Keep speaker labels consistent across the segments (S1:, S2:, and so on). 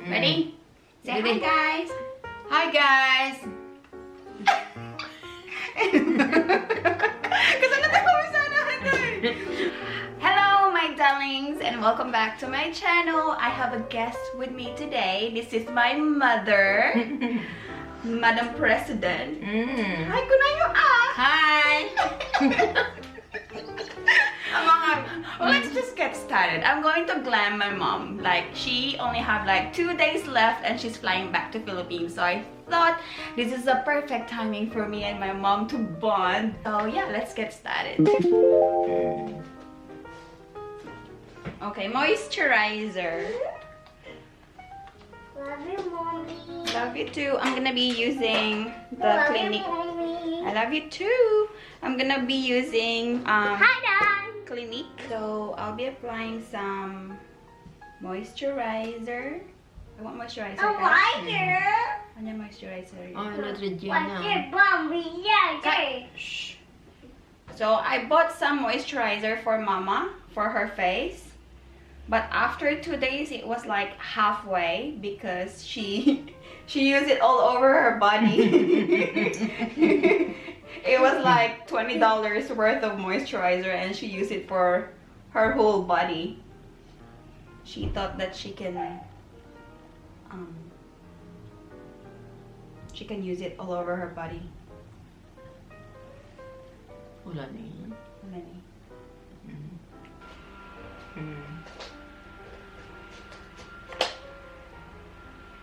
S1: Ready? Say hi,
S2: Ready.
S1: guys.
S2: Hi guys!
S1: Hello, my darlings, and welcome back to my channel. I have a guest with me today. This is my mother, Madam President. Hi, kunayo ah!
S2: Hi!
S1: Well, let's just get started. I'm going to glam my mom. Like, she only have like 2 days left and she's flying back to Philippines. So I thought this is a perfect timing for me and my mom to bond. So yeah, let's get started. Okay, moisturizer.
S3: Love you, Mommy.
S1: Love you too. I'm gonna be using the
S3: Love
S1: Clinique.
S3: you, Mommy.
S1: I love you too. I'm gonna be using
S3: Hi, Dad.
S1: Clinique. So I'll be applying some moisturizer. I want moisturizer.
S3: A lighter.
S1: Ano yung moisturizer?
S2: Oh, Neutrogena.
S3: Lighter, Mommy. Yeah.
S1: Shh. So I bought some moisturizer for Mama for her face. But after 2 days, it was like halfway because she used it all over her body. It was like $20 worth of moisturizer and she used it for her whole body. She thought that she can use it all over her body.
S2: Wala na yun.
S1: Wala ni.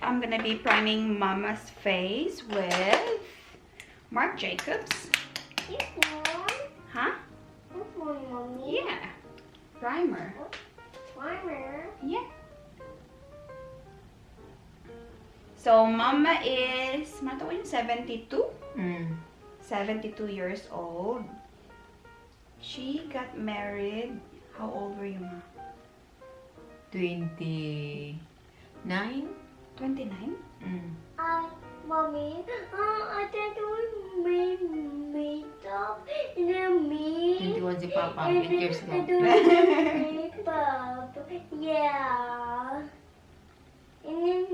S1: I'm gonna be priming Mama's face with Marc Jacobs.
S3: This one.
S1: Huh?
S3: This one, Mommy.
S1: Yeah. Primer.
S3: Primer.
S1: Yeah. So Mama is 72? 72 years old. She got married. How old were you, Ma?
S2: 29?
S1: 29?
S3: Mommy, I can't do makeup in me.
S2: 21 si Papa, 8 years
S3: I
S2: old.
S3: do makeup. Yeah. In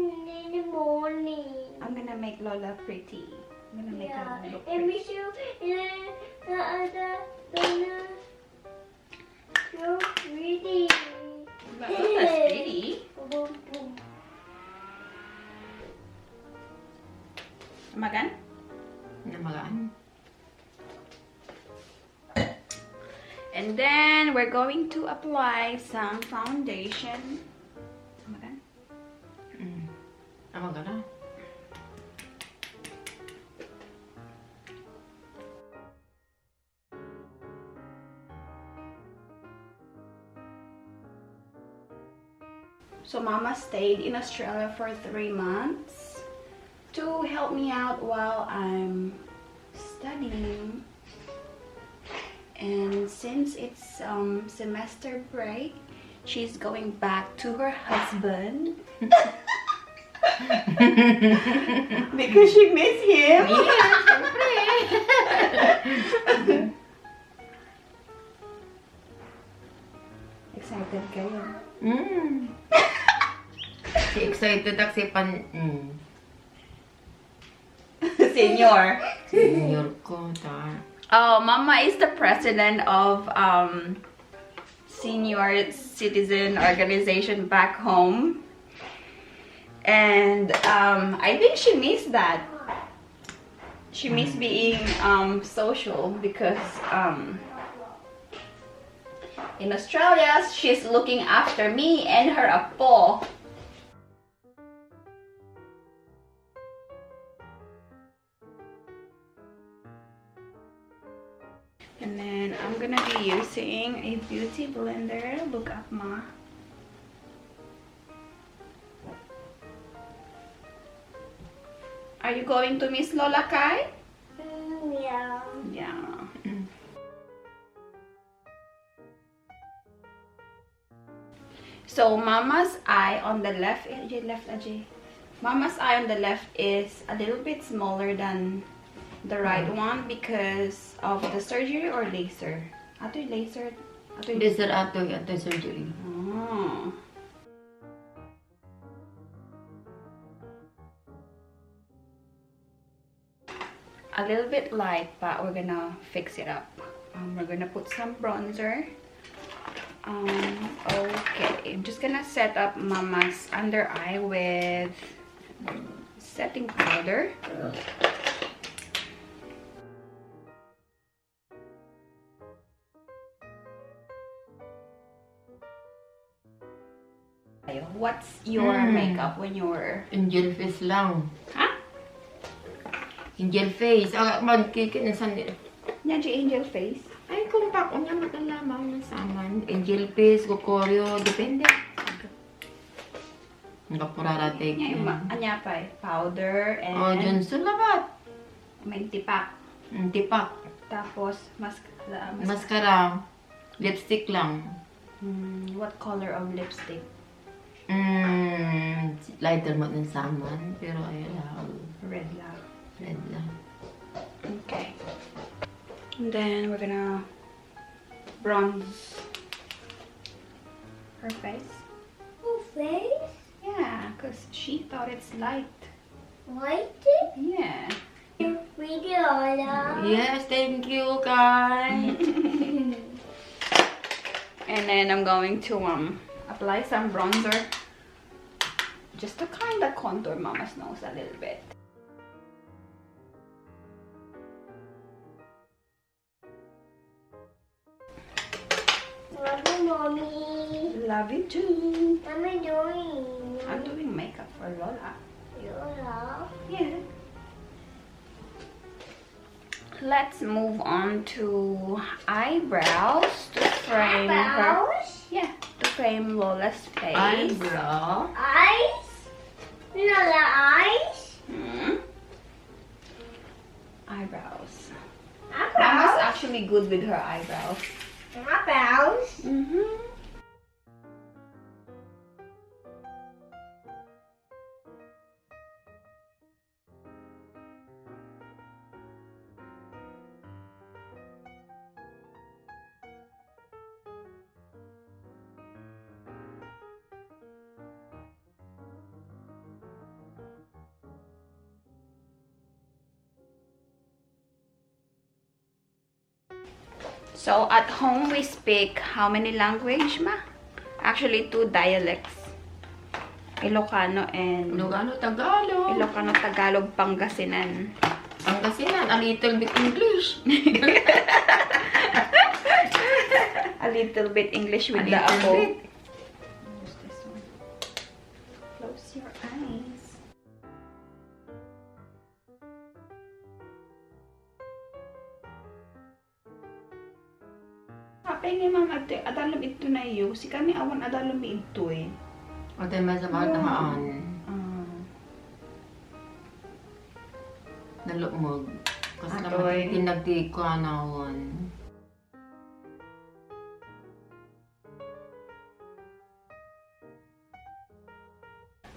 S3: the morning.
S1: I'm gonna make Lola pretty. I'm gonna make
S3: Yeah.
S1: her look
S3: And
S1: pretty.
S3: miss you in you're pretty.
S1: Lola's pretty.
S3: Boom, boom.
S1: Magan?
S2: Namagaan.
S1: And then we're going to apply some foundation. Magan?
S2: Namagana.
S1: So Mama stayed in Australia for 3 months to help me out while I'm studying. And since it's semester break, she's going back to her husband because she miss him. Excited kayo?
S2: Si excited ako si
S1: Senior.
S2: Senior ko, ta.
S1: Oh, Mama is the president of senior citizen organization back home, and I think she missed that. She missed being social because in Australia she's looking after me and her apo. And then I'm gonna be using a beauty blender. Look up, Ma. Are you going to miss Lola Kai?
S3: Yeah.
S1: Yeah. So Mama's eye on the left, Mama's eye on the left is a little bit smaller than the right one because of the surgery or laser. Ato yung laser.
S2: Laser ato surgery.
S1: Oh. little bit light, but we're gonna fix it up. We're gonna put some bronzer. Okay, I'm just gonna set up Mama's under eye with setting powder. What's your makeup when you're...
S2: Angel face lang.
S1: Huh?
S2: Angel face. Magkikit na sandil.
S1: Yan si angel face.
S2: Ay, kung pa ko niya matalaman ng saman. Angel face, kukoryo, depende. Nakapuraratek.
S1: Yan yung anya pa eh. Powder and...
S2: Oh, Johnson labat.
S1: may tipak.
S2: Tipak.
S1: Tapos mascara.
S2: Mascara. Lipstick lang.
S1: What color of lipstick?
S2: Lighter mo ng saman. Pero ayun lang.
S1: Red lang.
S2: Red lang.
S1: Okay. And then we're gonna bronze her face.
S3: Your face?
S1: Yeah, because she thought it's light.
S3: White?
S1: Yeah.
S3: Pretty Lola.
S2: Yes, thank you, guys.
S1: And then I'm going to apply some bronzer. Just to kind of contour Mama's nose a little bit.
S3: Love you, Mommy.
S1: Love you too.
S3: What am I doing?
S1: I'm doing makeup for Lola.
S3: Lola.
S1: Yeah. Let's move on to eyebrows to frame her.
S3: Eyebrows?
S1: Yeah, to frame Lola's face.
S2: Eyebrow.
S3: Eyes? Lola eyes?
S1: Eyebrows. Mama's
S3: Eyebrows?
S1: actually good with her eyebrows.
S3: Eyebrows?
S1: So at home we speak how many language, Ma? Actually 2 dialects. Ilocano and
S2: Ilocano, Tagalog.
S1: Ilocano, Tagalog, Pangasinan.
S2: Pangasinan, a little bit English.
S1: A little bit English with
S2: A
S1: the
S2: little
S1: ako.
S2: bit.
S1: Use this one. Close your eyes. Apay ni Mama, adalom ito na iyo. Si kami awan adalom ito eh.
S2: O tayo masabag na haan. Nalumog. Kasi
S1: Atoy.
S2: naman pinagtiko anawan.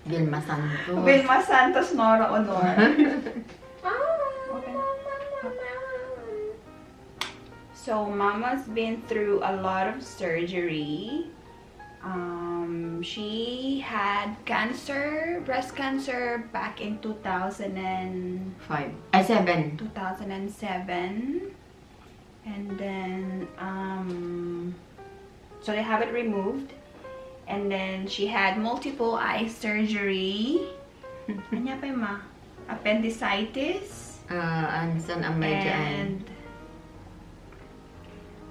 S2: Vilma Santos.
S1: Vilma Santos, Nora Honor. So Mama's been through a lot of surgery. She had cancer, breast cancer, back in 2007.
S2: 7.
S1: And then, so they have it removed. And then she had multiple eye surgery. Ano pa yung Ma? Appendicitis.
S2: Ansan ang medyo
S1: And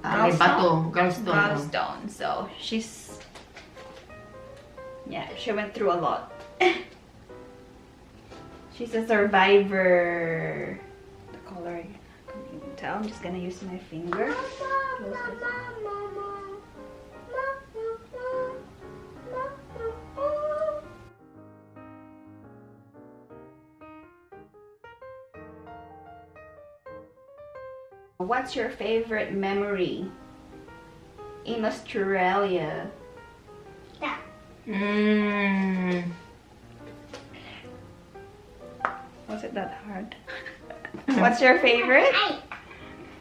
S2: may bato. Gallstone.
S1: gallstone. So she's, yeah, she went through a lot. She's a survivor. The color, I can't even tell. I'm just gonna use my finger. Close this up. What's your favorite memory in Australia? Was it that hard? What's your favorite?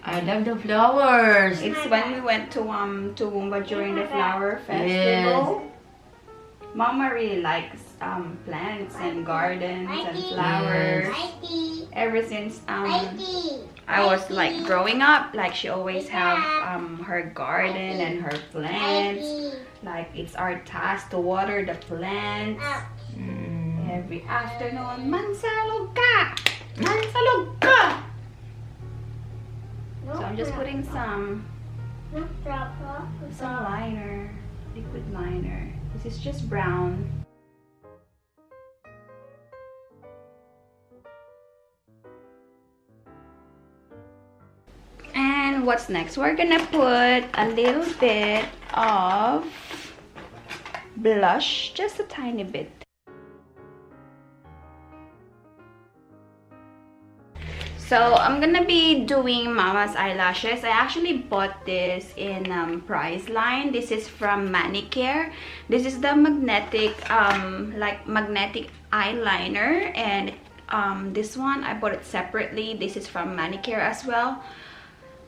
S2: I love the flowers.
S1: It's when we went to Woomba during the flower festival. Mama really likes plants and gardens and flowers. Ever since I was like growing up, like she always have her garden and her plants. Like it's our task to water the plants every afternoon. Mansalog ka! Mansalog ka! So I'm just putting some liner, liquid liner. This is just brown. And what's next? We're gonna put a little bit of blush, just a tiny bit. So I'm gonna be doing Mama's eyelashes. I actually bought this in Priceline. This is from Manicare. This is the magnetic like magnetic eyeliner, and this one I bought it separately. This is from Manicare as well.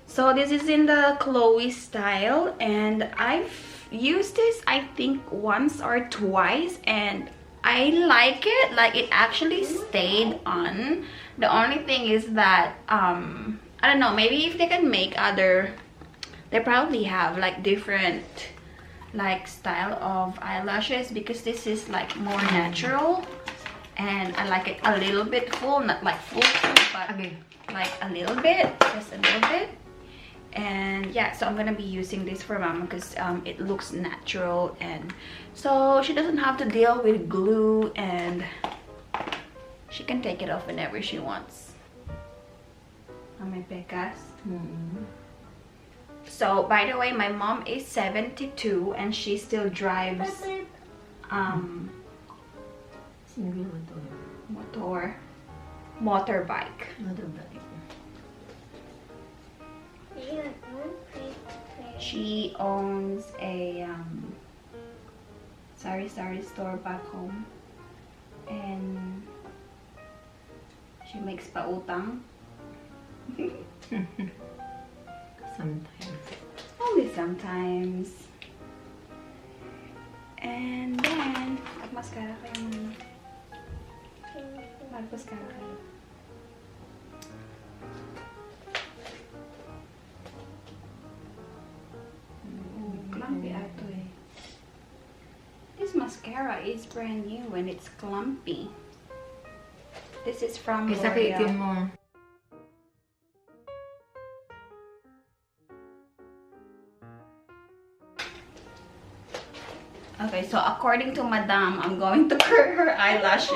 S1: So this is in the Chloe style, and I've used this I think once or twice, and I like it. Like it actually stayed on. The only thing is that I don't know, maybe if they can make other, they probably have like different like style of eyelashes, because this is like more natural, and I like it a little bit full, not like full, but like a little bit, just a little bit. And yeah, so I'm gonna be using this for Mama because it looks natural, and so she doesn't have to deal with glue, and she can take it off whenever she wants. May pecas. So by the way, my mom is 72 and she still drives motorbike. She owns a sari-sari store back home, and she makes pautang.
S2: Sometimes.
S1: Only sometimes. And then, mag-mascara kayo muna. Mag-mascara kayo. Clumpy ato eh. This mascara is brand new and it's clumpy. This is from L'Oreal.
S2: Mo.
S1: Okay, so according to Madam, I'm going to curl her eyelashes.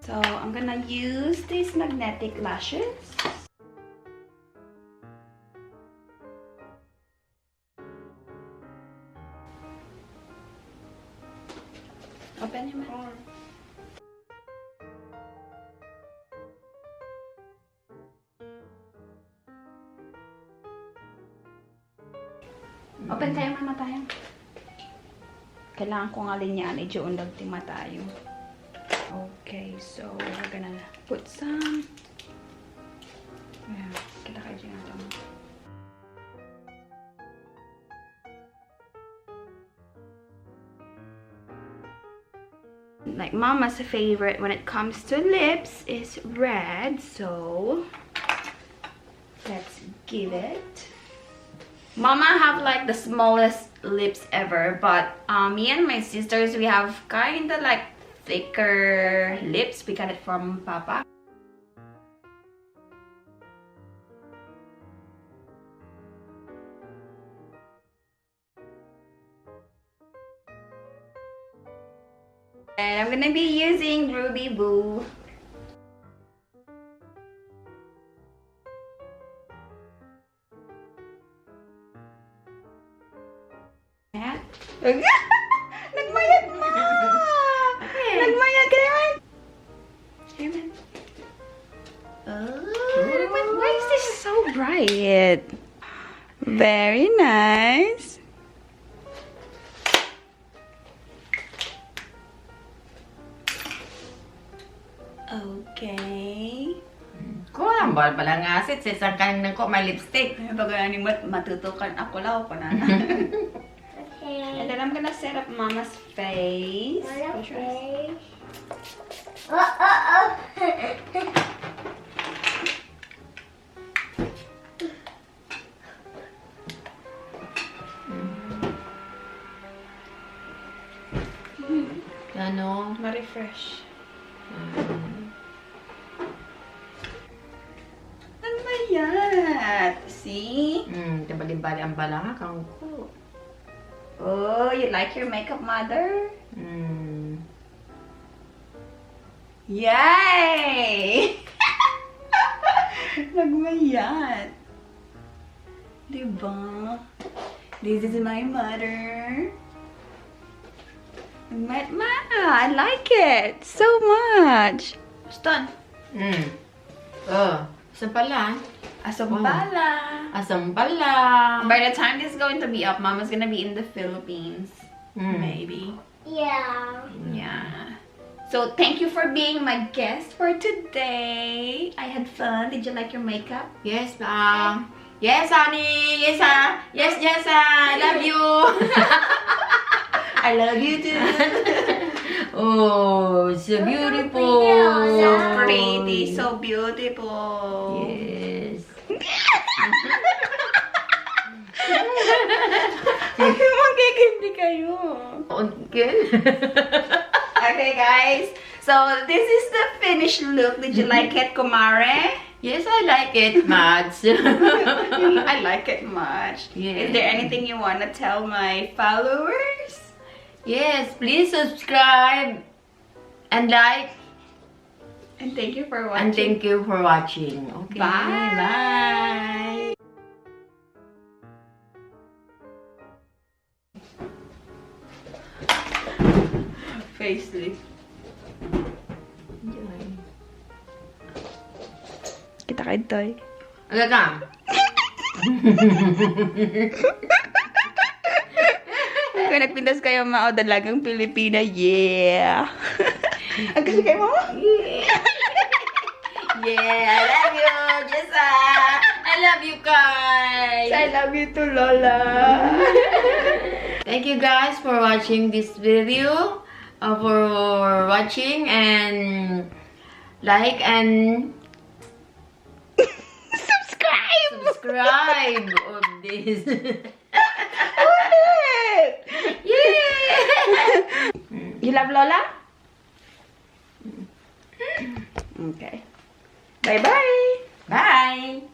S1: So I'm gonna use these magnetic lashes. Open your mouth. Open tayo, mama tayo. Kailangan ko nga linyaan, i-undag tima tayo. Okay, so we're gonna put some. Yeah, kita kayo dyan ito. Like Mama's favorite when it comes to lips is red, so let's give it. Mama have like the smallest lips ever, but me and my sisters, we have kind of like thicker lips. We got it from Papa. And I'm gonna be using Ruby Boo. Nagmayag na! Nagmayag ka naman! Amen. Oh, why is this so bright? Very nice. Okay.
S2: Kuha! Tambal pala nga sit. Sa isang kanang ko may lipstick.
S1: Baga ni matutukan ako lao pa na.
S3: Okay.
S1: And then I'm gonna set up Mama's face.
S3: Okay. Oh.
S2: Ano?
S1: Ma-refresh. Ano ba yan? See?
S2: Tabali-bali ang balanga kang ko.
S1: Oh, you like your makeup, mother? Yay! Nagmayat. Diba? This is my mother. Ma, I like it so much. It's done.
S2: Saan pala?
S1: Asam pala.
S2: Asam pala.
S1: By the time this is going to be up, Mama's gonna be in the Philippines. Maybe.
S3: Yeah.
S1: Yeah. So thank you for being my guest for today. I had fun. Did you like your makeup?
S2: Yes, yes, honey. Yes, yes, Jessa. I love you.
S1: I love you too.
S2: Oh, so beautiful.
S1: So pretty, so beautiful.
S2: Yes.
S1: Magkikindi kayo.
S2: Okay.
S1: Okay, guys. So this is the finished look. Did you like it, Kumare?
S2: Yes, I like it much.
S1: I like it much.
S2: Yeah.
S1: Is there anything you want to tell my followers?
S2: Yes, please subscribe and like.
S1: And thank you for watching.
S2: And thank you for watching. Okay.
S1: Bye. Facelift. Kita ka Toy.
S2: Aga ka.
S1: Kung nagpintas kayo mao dalagang Pilipina, yeah. Ang kasi kayo mo?
S2: Yeah, I love you, Jessa. I love you guys.
S1: I love you too, Lola.
S2: Thank you guys for watching this video. For watching and like and subscribe of this. Yeah.
S1: You love Lola? Okay. Bye-bye.
S2: Bye.